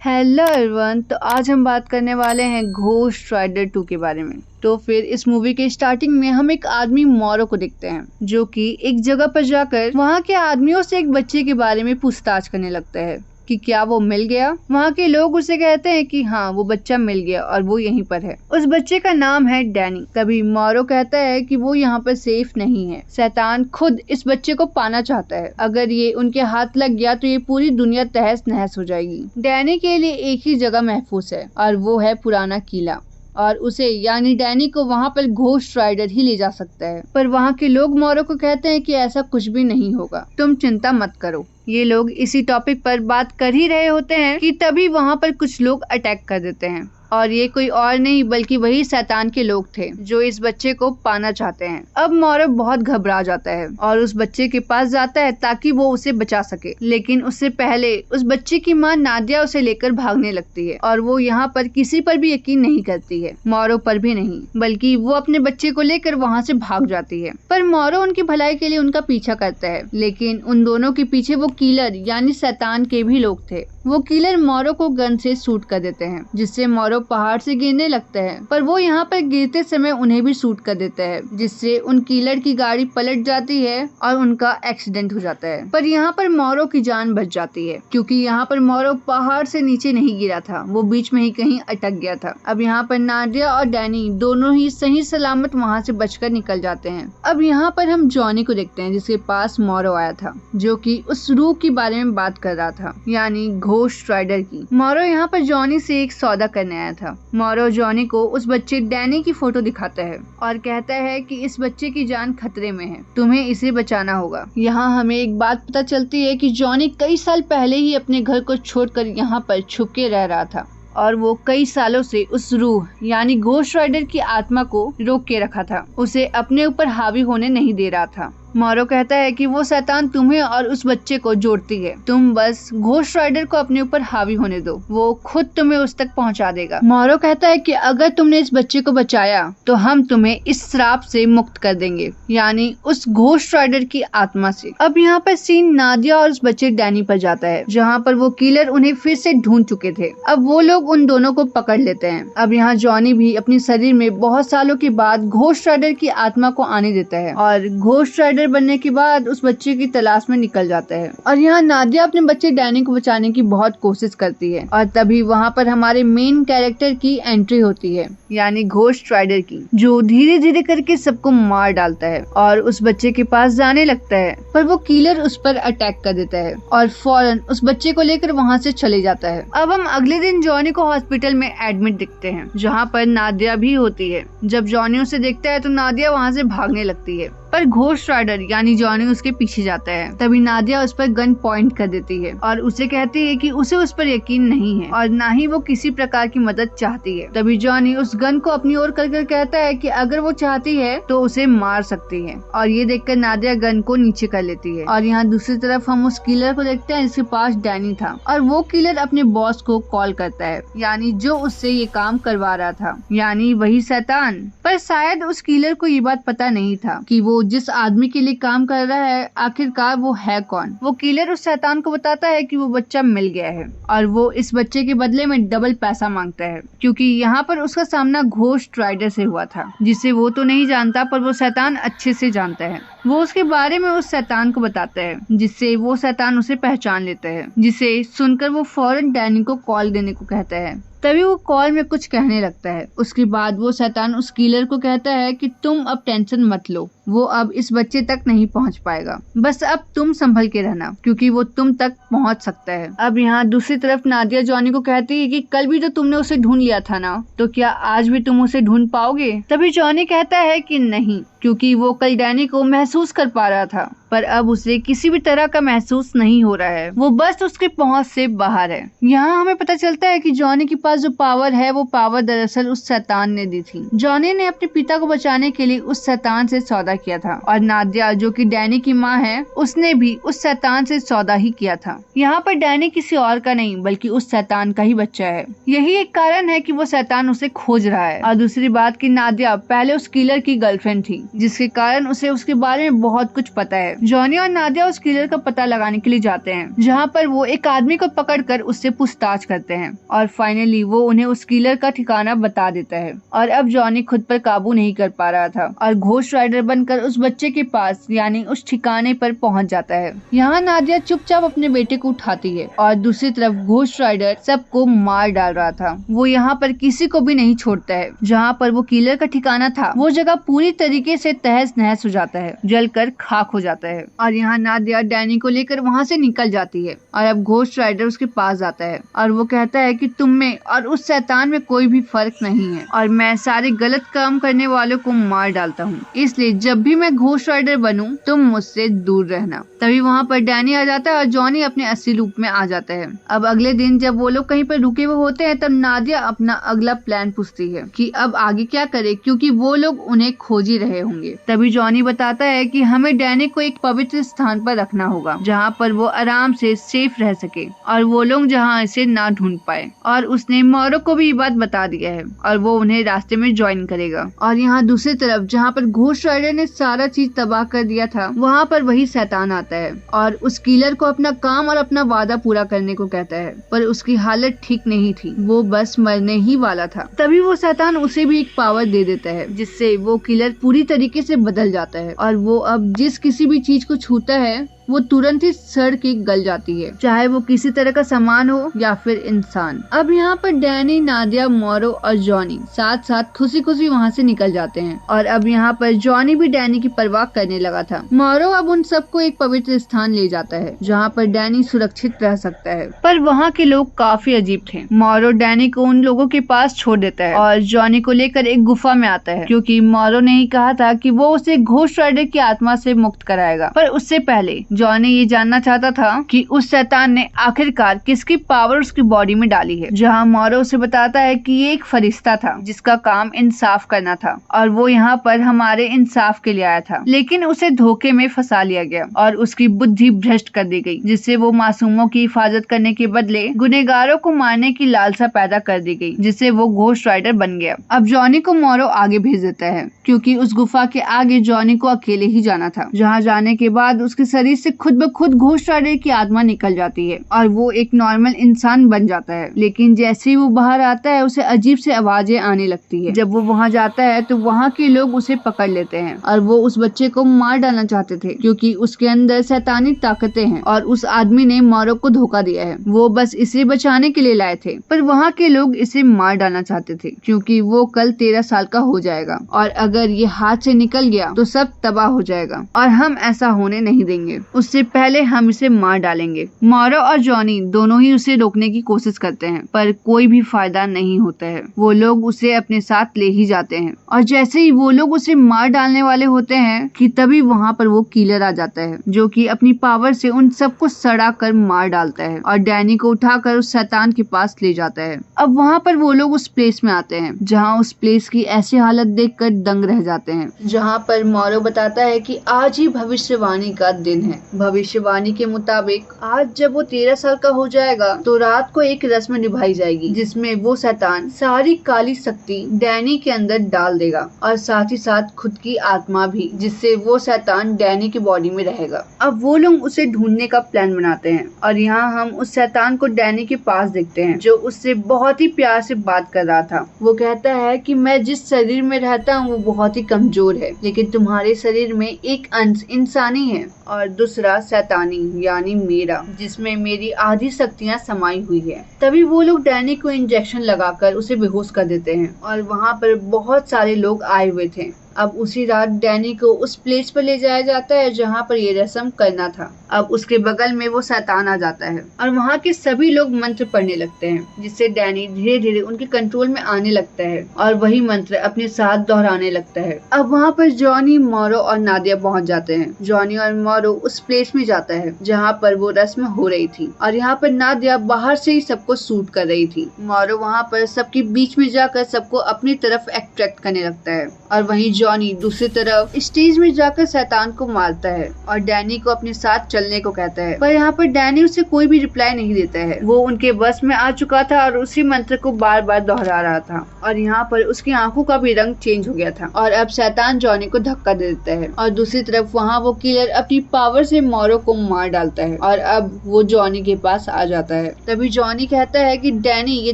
Hello everyone, तो आज हम बात करने वाले हैं घोस्ट राइडर 2 के बारे में। तो फिर इस मूवी के स्टार्टिंग में हम एक आदमी मोरो को देखते हैं जो कि एक जगह पर जाकर वहाँ के आदमियों से एक बच्चे के बारे में पूछताछ करने लगता है कि क्या वो मिल गया। वहाँ के लोग उसे कहते हैं कि हाँ, वो बच्चा मिल गया और वो यहीं पर है। उस बच्चे का नाम है डैनी। तभी मोरो कहता है कि वो यहाँ पर सेफ नहीं है, शैतान खुद इस बच्चे को पाना चाहता है। अगर ये उनके हाथ लग गया तो ये पूरी दुनिया तहस नहस हो जाएगी। डैनी के लिए एक ही जगह महफूज है और वो है पुराना किला, और उसे यानी डैनी को वहाँ पर घोस्ट राइडर ही ले जा सकता है। पर वहाँ के लोग मोरो को कहते हैं कि ऐसा कुछ भी नहीं होगा, तुम चिंता मत करो। ये लोग इसी टॉपिक पर बात कर ही रहे होते हैं कि तभी वहाँ पर कुछ लोग अटैक कर देते हैं, और ये कोई और नहीं बल्कि वही शैतान के लोग थे जो इस बच्चे को पाना चाहते हैं। अब मोरो बहुत घबरा जाता है और उस बच्चे के पास जाता है ताकि वो उसे बचा सके, लेकिन उससे पहले उस बच्चे की माँ नादिया उसे लेकर भागने लगती है और वो यहाँ पर किसी पर भी यकीन नहीं करती है, मोरो पर भी नहीं, बल्कि वो अपने बच्चे को लेकर वहाँ से भाग जाती है। पर मोरो उनकी भलाई के लिए उनका पीछा करता है, लेकिन उन दोनों के पीछे वो किलर यानी शैतान के भी लोग थे। वो किलर मोरो को गन से शूट कर देते हैं, जिससे मोरो पहाड़ से गिरने लगता है। पर वो यहाँ पर गिरते समय उन्हें भी शूट कर देता है, जिससे उन किलर की गाड़ी पलट जाती है और उनका एक्सीडेंट हो जाता है। पर यहाँ पर मोरो की जान बच जाती है, क्योंकि यहाँ पर मोरो पहाड़ से नीचे नहीं गिरा था, वो बीच में ही कहीं अटक गया था। अब यहाँ पर नादिया और डैनी दोनों ही सही सलामत वहाँ से बचकर निकल जाते हैं। अब यहाँ पर हम जॉनी को देखते हैं, जिसके पास मोरो आया था, जो कि उस रूह के बारे में बात कर रहा था, यानी घोस्ट राइडर की। मोरो यहाँ पर जॉनी से एक सौदा करने आया था। मोरो जॉनी को उस बच्चे डैनी की फोटो दिखाता है और कहता है कि इस बच्चे की जान खतरे में है, तुम्हें इसे बचाना होगा। यहाँ हमें एक बात पता चलती है कि जॉनी कई साल पहले ही अपने घर को छोड़कर यहाँ पर छुप के रह रहा था, और वो कई सालों से उस रूह यानी घोस्ट राइडर की आत्मा को रोक के रखा था, उसे अपने ऊपर हावी होने नहीं दे रहा था। मोरो कहता है कि वो शैतान तुम्हें और उस बच्चे को जोड़ती है, तुम बस घोस्ट राइडर को अपने ऊपर हावी होने दो, वो खुद तुम्हें उस तक पहुंचा देगा। मोरो कहता है कि अगर तुमने इस बच्चे को बचाया तो हम तुम्हें इस श्राप से मुक्त कर देंगे, यानी उस घोस्ट राइडर की आत्मा से। अब यहाँ पर सीन नादिया और उस बच्चे डैनी पर जाता है, जहाँ पर वो किलर उन्हें फिर से ढूंढ चुके थे। अब वो लोग उन दोनों को पकड़ लेते हैं। अब यहाँ जॉनी भी अपने शरीर में बहुत सालों के बाद घोस्ट राइडर की आत्मा को आने देता है और घोस्ट राइडर बनने के बाद उस बच्चे की तलाश में निकल जाता है। और यहाँ नादिया अपने बच्चे डैनी को बचाने की बहुत कोशिश करती है, और तभी वहाँ पर हमारे मेन कैरेक्टर की एंट्री होती है, यानी घोस्ट राइडर की, जो धीरे धीरे करके सबको मार डालता है और उस बच्चे के पास जाने लगता है। पर वो किलर उस पर अटैक कर देता है और फौरन उस बच्चे को लेकर वहाँ से चले जाता है। अब हम अगले दिन जॉनी को हॉस्पिटल में एडमिट दिखते हैं, जहाँ पर नादिया भी होती है। जब जॉनी उसे देखता है तो नादिया वहाँ से भागने लगती है, पर घोस्ट राइडर यानी जॉनी उसके पीछे जाता है। तभी नादिया उस पर गन पॉइंट कर देती है और उसे कहती है कि उसे उस पर यकीन नहीं है और ना ही वो किसी प्रकार की मदद चाहती है। तभी जॉनी उस गन को अपनी ओर करके कहता है कि अगर वो चाहती है तो उसे मार सकती है, और ये देखकर नादिया गन को नीचे कर लेती है। और यहाँ दूसरी तरफ हम उस किलर को देखते हैं जिसके पास डैनी था, और वो किलर अपने बॉस को कॉल करता है, यानी जो उससे ये काम करवा रहा था, यानी वही शैतान। पर शायद उस किलर को ये बात पता नहीं था कि वो जिस आदमी के लिए काम कर रहा है आखिरकार वो है कौन। वो किलर उस शैतान को बताता है कि वो बच्चा मिल गया है और वो इस बच्चे के बदले में डबल पैसा मांगता है, क्योंकि यहाँ पर उसका सामना घोस्ट राइडर से हुआ था, जिसे वो तो नहीं जानता पर वो शैतान अच्छे से जानता है। वो उसके बारे में उस शैतान को बताता है, जिससे वो शैतान उसे पहचान लेता है, जिसे सुनकर वो फौरन डैनी को कॉल देने को कहता है। तभी वो कॉल में कुछ कहने लगता है। उसके बाद वो शैतान उस किलर को कहता है कि तुम अब टेंशन मत लो, वो अब इस बच्चे तक नहीं पहुंच पाएगा, बस अब तुम संभल के रहना, क्योंकि वो तुम तक पहुंच सकता है। अब यहाँ दूसरी तरफ नादिया जॉनी को कहती है कि कल भी तो तुमने उसे ढूंढ लिया था ना, तो क्या आज भी तुम उसे ढूंढ पाओगे? तभी जॉनी कहता है कि नहीं, क्योंकि वो कल डैनी को महसूस कर पा रहा था, पर अब उसे किसी भी तरह का महसूस नहीं हो रहा है, वो बस उसके पहुंच से बाहर है। यहाँ हमें पता चलता है कि जॉनी के पास जो पावर है वो पावर दरअसल उस शैतान ने दी थी। जॉनी ने अपने पिता को बचाने के लिए उस शैतान से सौदा किया था, और नादिया जो कि डैनी की माँ है उसने भी उस शैतान से सौदा ही किया था। यहाँ पर डैनी किसी और का नहीं बल्कि उस शैतान का ही बच्चा है। यही एक कारण है कि वो शैतान उसे खोज रहा है। और दूसरी बात कि नादिया पहले उस किलर की गर्लफ्रेंड थी, जिसके कारण उसे उसके बारे में बहुत कुछ पता है। जॉनी और नादिया उस किलर का पता लगाने के लिए जाते हैं, जहाँ पर वो एक आदमी को पकड़कर उससे पूछताछ करते हैं और फाइनली वो उन्हें उस किलर का ठिकाना बता देता है। और अब जॉनी खुद पर काबू नहीं कर पा रहा था और घोस्ट राइडर बनकर उस बच्चे के पास यानी उस ठिकाने पर पहुंच जाता है। यहाँ नादिया चुपचाप अपने बेटे को उठाती है और दूसरी तरफ घोस्ट राइडर सबको मार डाल रहा था। वो यहाँ पर किसी को भी नहीं छोड़ता है। जहाँ पर वो किलर का ठिकाना था वो जगह पूरी तरीके से तहस नहस हो जाता है, जलकर खाक हो जाता है। और यहाँ नादिया डैनी को लेकर वहाँ से निकल जाती है और अब घोस्ट राइडर उसके पास जाता है और वो कहता है कि तुम में और उस शैतान में कोई भी फर्क नहीं है और मैं सारे गलत काम करने वालों को मार डालता हूँ, इसलिए जब भी मैं घोस्ट राइडर बनूं तुम मुझसे दूर रहना। तभी वहाँ पर डैनी आ जाता है और जॉनी अपने असली रूप में आ जाता है। अब अगले दिन जब वो लोग कहीं पर रुके हुए होते हैं तब नादिया अपना अगला प्लान पूछती है कि अब आगे क्या करे, क्योंकि वो लोग उन्हें खोज ही रहे होंगे। तभी जॉनी बताता है कि हमें डैनी को एक पवित्र स्थान पर रखना होगा जहाँ पर वो आराम से सेफ रह सके और वो लोग जहाँ इसे ना ढूंढ पाए। और उसने मॉरो को भी ये बात बता दिया है और वो उन्हें रास्ते में ज्वाइन करेगा। और यहाँ दूसरी तरफ जहाँ पर घोस्ट राइडर ने सारा चीज तबाह कर दिया था वहाँ पर वही शैतान आता है और उस किलर को अपना काम और अपना वादा पूरा करने को कहता है, पर उसकी हालत ठीक नहीं थी, वो बस मरने ही वाला था। तभी वो शैतान उसे भी एक पावर दे देता है जिससे वो किलर पूरी तरीके से बदल जाता है और वो अब जिस किसी भी चीज को छूता है वो तुरंत ही सड़ के गल जाती है, चाहे वो किसी तरह का सामान हो या फिर इंसान। अब यहाँ पर डैनी, नादिया, मॉरो और जॉनी साथ साथ खुशी खुशी वहाँ से निकल जाते हैं। और अब यहाँ पर जॉनी भी डैनी की परवाह करने लगा था। मॉरो अब उन सबको एक पवित्र स्थान ले जाता है जहाँ पर डैनी सुरक्षित रह सकता है, पर वहाँ के लोग काफी अजीब थे। मॉरो डैनी को उन लोगों के पास छोड़ देता है और जॉनी को लेकर एक गुफा में आता है, क्योंकि मॉरो ने ही कहा था कि वो उसे घोस्ट राइडर की आत्मा से मुक्त कराएगा। पर उससे पहले जॉनी ये जानना चाहता था कि उस शैतान ने आखिरकार किसकी पावर उसकी बॉडी में डाली है। जहाँ मॉरो उसे बताता है कि ये एक फरिश्ता था जिसका काम इंसाफ करना था और वो यहाँ पर हमारे इंसाफ के लिए आया था, लेकिन उसे धोखे में फंसा लिया गया और उसकी बुद्धि भ्रष्ट कर दी गई, जिससे वो मासूमों की हिफाजत करने के बदले गुनहगारों को मारने की लालसा पैदा कर दी गई, जिससे वो घोस्ट राइडर बन गया। अब जॉनी को मॉरो आगे भेज देता है क्योंकि उस गुफा के आगे जॉनी को अकेले ही जाना था, जहाँ जाने के बाद उसके शरीर से खुद ब खुद घोस्ट राइडर की आत्मा निकल जाती है और वो एक नॉर्मल इंसान बन जाता है। लेकिन जैसे ही वो बाहर आता है उसे अजीब से आवाजें आने लगती है। जब वो वहाँ जाता है तो वहाँ के लोग उसे पकड़ लेते हैं और वो उस बच्चे को मार डालना चाहते थे क्योंकि उसके अंदर शैतानी ताकतें हैं और उस आदमी ने मॉरो को धोखा दिया है। वो बस इसे बचाने के लिए लाए थे, पर वहाँ के लोग इसे मार डालना चाहते थे क्योंकि वो कल 13 साल का हो जाएगा और अगर ये हाथ से निकल गया तो सब तबाह हो जाएगा और हम ऐसा होने नहीं देंगे। उससे पहले हम इसे मार डालेंगे। मॉरो और जॉनी दोनों ही उसे रोकने की कोशिश करते हैं, पर कोई भी फायदा नहीं होता है। वो लोग उसे अपने साथ ले ही जाते हैं और जैसे ही वो लोग उसे मार डालने वाले होते हैं कि तभी वहाँ पर वो किलर आ जाता है जो कि अपनी पावर से उन सबको सड़ा कर मार डालता है और डैनी को उठाकर उस शैतान के पास ले जाता है। अब वहाँ पर वो लोग उस प्लेस में आते हैं जहाँ उस प्लेस की ऐसी हालत देखकर दंग रह जाते हैं, जहाँ पर मॉरो बताता है कि आज ही भविष्यवाणी का दिन है। भविष्यवाणी के मुताबिक आज जब वो 13 साल का हो जाएगा तो रात को एक रस्म निभाई जाएगी जिसमें वो शैतान सारी काली शक्ति डैनी के अंदर डाल देगा और साथ ही साथ खुद की आत्मा भी, जिससे वो शैतान डैनी की बॉडी में रहेगा। अब वो लोग उसे ढूंढने का प्लान बनाते हैं और यहाँ हम उस शैतान को डैनी के पास देखते हैं जो उससे बहुत ही प्यार से बात कर रहा था। वो कहता है कि मैं जिस शरीर में रहता हूँ वो बहुत ही कमजोर है, लेकिन तुम्हारे शरीर में एक अंश इंसानी है और दूसरा शैतानी यानी मेरा, जिसमें मेरी आधी शक्तियाँ समाई हुई है। तभी वो लोग डैनी को इंजेक्शन लगाकर उसे बेहोश कर देते हैं और वहाँ पर बहुत सारे लोग आए हुए थे। अब उसी रात डैनी को उस प्लेस पर ले जाया जाता है जहाँ पर ये रस्म करना था। अब उसके बगल में वो शैतान आ जाता है और वहाँ के सभी लोग मंत्र पढ़ने लगते हैं, जिससे डैनी धीरे धीरे उनके कंट्रोल में आने लगता है और वही मंत्र अपने साथ दोहराने लगता है। अब वहाँ पर जॉनी, मॉरो और नादिया पहुँच जाते हैं। जॉनी और मॉरो उस प्लेस में जाता है जहाँ पर वो रस्म हो रही थी और यहाँ पर नादिया बाहर से ही सबको शूट कर रही थी। मॉरो वहाँ पर सबके बीच में जाकर सबको अपनी तरफ अट्रैक्ट करने लगता है और वहीं जॉनी दूसरी तरफ स्टेज में जाकर शैतान को मारता है और डैनी को अपने साथ चलने को कहता है, पर यहाँ पर डैनी उसे कोई भी रिप्लाई नहीं देता है। वो उनके बस में आ चुका था और उसी मंत्र को बार बार दोहरा रहा था और यहाँ पर उसकी आंखों का भी रंग चेंज हो गया था और अब शैतान जॉनी को धक्का दे देता है और दूसरी तरफ वहाँ वो किलर अपनी पावर से मोरो को मार डालता है और अब वो जॉनी के पास आ जाता है। तभी जॉनी कहता है कि डैनी ये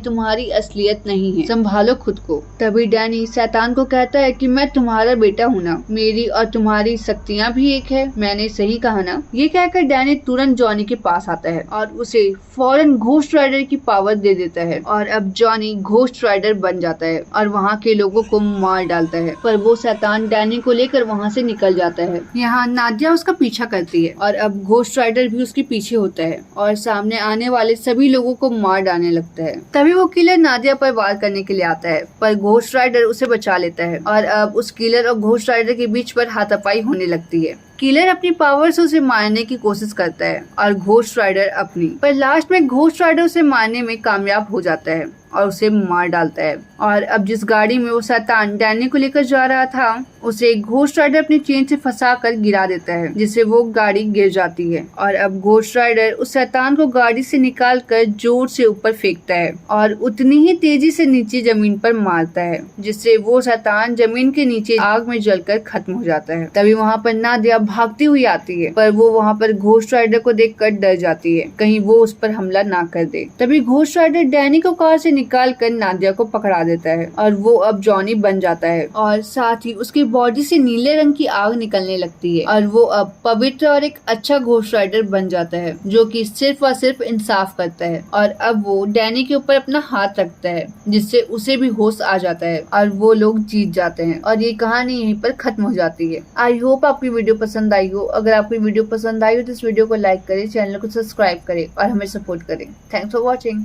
तुम्हारी असलियत नहीं है, संभालो खुद को। तभी डैनी शैतान को कहता है कि मैं तुम्हारा बेटा हूँ ना, मेरी और तुम्हारी शक्तियाँ भी एक है, मैंने सही कहा ना। ये कहकर डैनी तुरंत जॉनी के पास आता है और उसे फौरन घोस्ट राइडर की पावर दे देता है और अब जॉनी घोस्ट राइडर बन जाता है और वहाँ के लोगों को मार डालता है, पर वो शैतान डैनी को लेकर वहाँ से निकल जाता है। यहाँ नादिया उसका पीछा करती है और अब घोस्ट राइडर भी उसके पीछे होता है और सामने आने वाले सभी लोगों को मार डालने लगता है। तभी वो किलर नादिया पर वार करने के लिए आता है, पर घोस्ट राइडर उसे बचा लेता है और अब उस किलर और घोस्ट राइडर के बीच पर हाथापाई होने लगती है। किलर अपनी पावर से उसे मारने की कोशिश करता है और घोस्ट राइडर अपनी, पर लास्ट में घोस्ट राइडर उसे मारने में कामयाब हो जाता है और उसे मार डालता है। और अब जिस गाड़ी में वो शैतान डैनी को लेकर जा रहा था उसे घोस्ट राइडर अपनी चेन से फंसा कर गिरा देता है, जिससे वो गाड़ी गिर जाती है और अब घोस्ट राइडर उस शैतान को गाड़ी से निकाल कर जोर से ऊपर फेंकता है और उतनी ही तेजी से नीचे जमीन पर मारता है, जिससे वो शैतान जमीन के नीचे आग में जलकर खत्म हो जाता है। तभी वहाँ पर नादिया भागती हुई आती है, पर वो वहाँ पर घोस्ट राइडर को देखकर डर जाती है कहीं वो उस पर हमला ना कर दे। तभी घोस्ट राइडर डैनी को कार से निकाल कर नादिया को पकड़ा देता है और वो अब जॉनी बन जाता है और साथ ही उसकी बॉडी से नीले रंग की आग निकलने लगती है और वो अब पवित्र और एक अच्छा घोस्ट राइडर बन जाता है जो कि सिर्फ और सिर्फ इंसाफ करता है। और अब वो डैनी के ऊपर अपना हाथ रखता है जिससे उसे भी होश आ जाता है और वो लोग जीत जाते हैं और ये कहानी यहीं पर खत्म हो जाती है। आई होप आपकी वीडियो पसंद आई हो। अगर आपकी वीडियो पसंद आई हो तो इस वीडियो को लाइक करें, चैनल को सब्सक्राइब करें और हमें सपोर्ट करें। Thanks for watching.